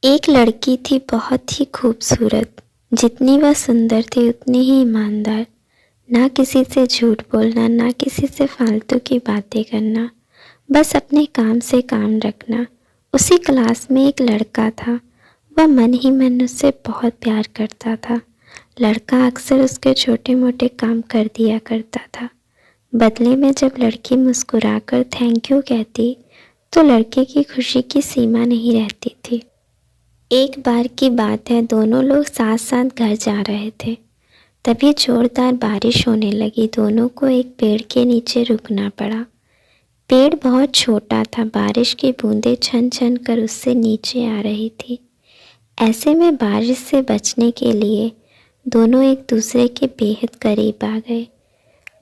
एक लड़की थी बहुत ही खूबसूरत। जितनी वह सुंदर थी उतनी ही ईमानदार। ना किसी से झूठ बोलना, ना किसी से फालतू की बातें करना, बस अपने काम से काम रखना। उसी क्लास में एक लड़का था। वह मन ही मन उससे बहुत प्यार करता था। लड़का अक्सर उसके छोटे मोटे काम कर दिया करता था। बदले में जब लड़की मुस्कुराकर थैंक यू कहती तो लड़के की खुशी की सीमा नहीं रहती थी। एक बार की बात है, दोनों लोग साथ साथ घर जा रहे थे। तभी जोरदार बारिश होने लगी। दोनों को एक पेड़ के नीचे रुकना पड़ा। पेड़ बहुत छोटा था। बारिश की बूंदें छन छन कर उससे नीचे आ रही थी। ऐसे में बारिश से बचने के लिए दोनों एक दूसरे के बेहद करीब आ गए।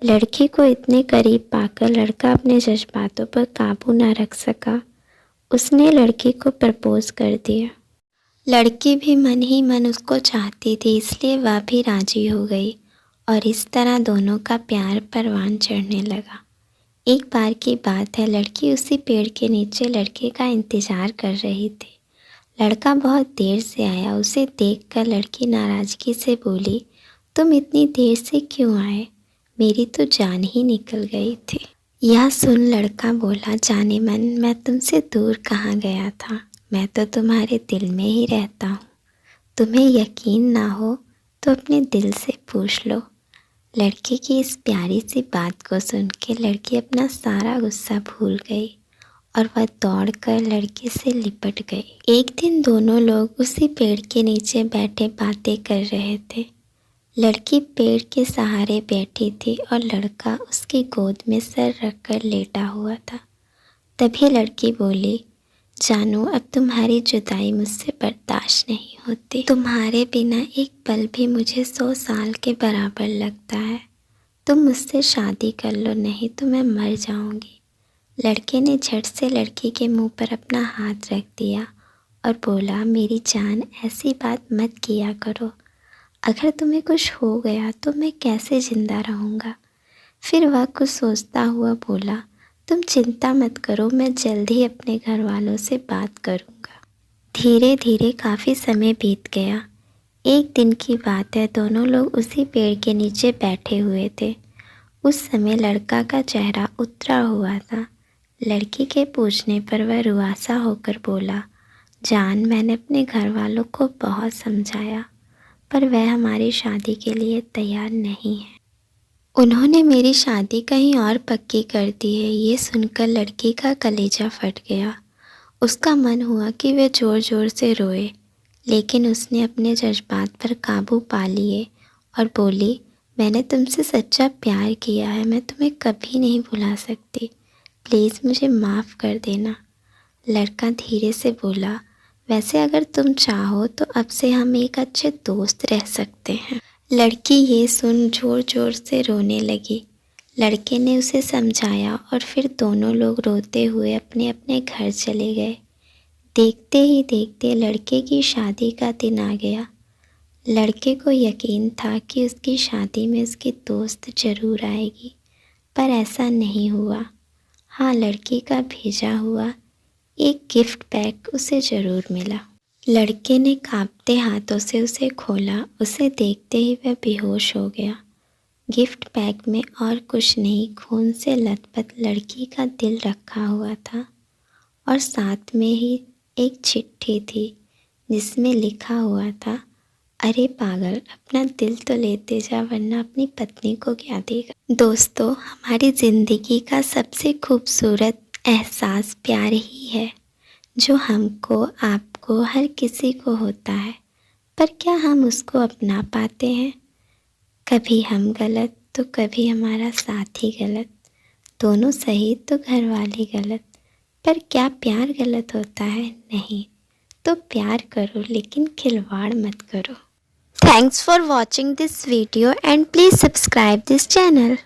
लड़की को इतने करीब पाकर लड़का अपने जज्बातों पर काबू न रख सका। उसने लड़की को प्रपोज कर दिया। लड़की भी मन ही मन उसको चाहती थी, इसलिए वह भी राजी हो गई और इस तरह दोनों का प्यार परवान चढ़ने लगा। एक बार की बात है, लड़की उसी पेड़ के नीचे लड़के का इंतज़ार कर रही थी। लड़का बहुत देर से आया। उसे देखकर लड़की नाराज़गी से बोली, तुम इतनी देर से क्यों आए? मेरी तो जान ही निकल गई थी। यह सुन लड़का बोला, जाने मन, मैं तुमसे दूर कहाँ गया था। मैं तो तुम्हारे दिल में ही रहता हूँ। तुम्हें यकीन ना हो तो अपने दिल से पूछ लो। लड़के की इस प्यारी सी बात को सुन के लड़की अपना सारा गुस्सा भूल गई और वह दौड़कर लड़के से लिपट गई। एक दिन दोनों लोग उसी पेड़ के नीचे बैठे बातें कर रहे थे। लड़की पेड़ के सहारे बैठी थी और लड़का उसकी गोद में सर रखकर लेटा हुआ था। तभी लड़की बोली, जानू, अब तुम्हारी जुदाई मुझसे बर्दाश्त नहीं होती। तुम्हारे बिना एक पल भी मुझे 100 साल के बराबर लगता है। तुम मुझसे शादी कर लो, नहीं तो मैं मर जाऊंगी। लड़के ने झट से लड़की के मुंह पर अपना हाथ रख दिया और बोला, मेरी जान, ऐसी बात मत किया करो। अगर तुम्हें कुछ हो गया तो मैं कैसे ज़िंदा रहूँगा? फिर वह कुछ सोचता हुआ बोला, तुम चिंता मत करो, मैं जल्द ही अपने घर वालों से बात करूँगा। धीरे धीरे काफ़ी समय बीत गया। एक दिन की बात है, दोनों लोग उसी पेड़ के नीचे बैठे हुए थे। उस समय लड़का का चेहरा उतरा हुआ था। लड़की के पूछने पर वह रुआसा होकर बोला, जान, मैंने अपने घर वालों को बहुत समझाया पर वह हमारी शादी के लिए तैयार नहीं है। उन्होंने मेरी शादी कहीं और पक्की कर दी है। ये सुनकर लड़की का कलेजा फट गया। उसका मन हुआ कि वह ज़ोर ज़ोर से रोए, लेकिन उसने अपने जज्बात पर काबू पा लिए और बोली, मैंने तुमसे सच्चा प्यार किया है। मैं तुम्हें कभी नहीं भुला सकती। प्लीज़ मुझे माफ़ कर देना। लड़का धीरे से बोला, वैसे अगर तुम चाहो तो अब से हम एक अच्छे दोस्त रह सकते हैं। लड़की ये सुन ज़ोर ज़ोर से रोने लगी। लड़के ने उसे समझाया और फिर दोनों लोग रोते हुए अपने अपने घर चले गए। देखते ही देखते लड़के की शादी का दिन आ गया। लड़के को यकीन था कि उसकी शादी में उसकी दोस्त ज़रूर आएगी, पर ऐसा नहीं हुआ। हाँ, लड़की का भेजा हुआ एक गिफ्ट पैक उसे ज़रूर मिला। लड़के ने कांपते हाथों से उसे खोला। उसे देखते ही वह बेहोश हो गया। गिफ्ट पैक में और कुछ नहीं, खून से लथपथ लड़की का दिल रखा हुआ था और साथ में ही एक चिट्ठी थी जिसमें लिखा हुआ था, अरे पागल, अपना दिल तो लेते जा वरना अपनी पत्नी को क्या देगा। दोस्तों, हमारी ज़िंदगी का सबसे खूबसूरत एहसास प्यार ही है, जो हमको, आपको, हर किसी को होता है। पर क्या हम उसको अपना पाते हैं? कभी हम गलत तो कभी हमारा साथी गलत, दोनों सही तो घर वाले गलत। पर क्या प्यार गलत होता है? नहीं। तो प्यार करो लेकिन खिलवाड़ मत करो। Thanks for watching this video and please subscribe this channel.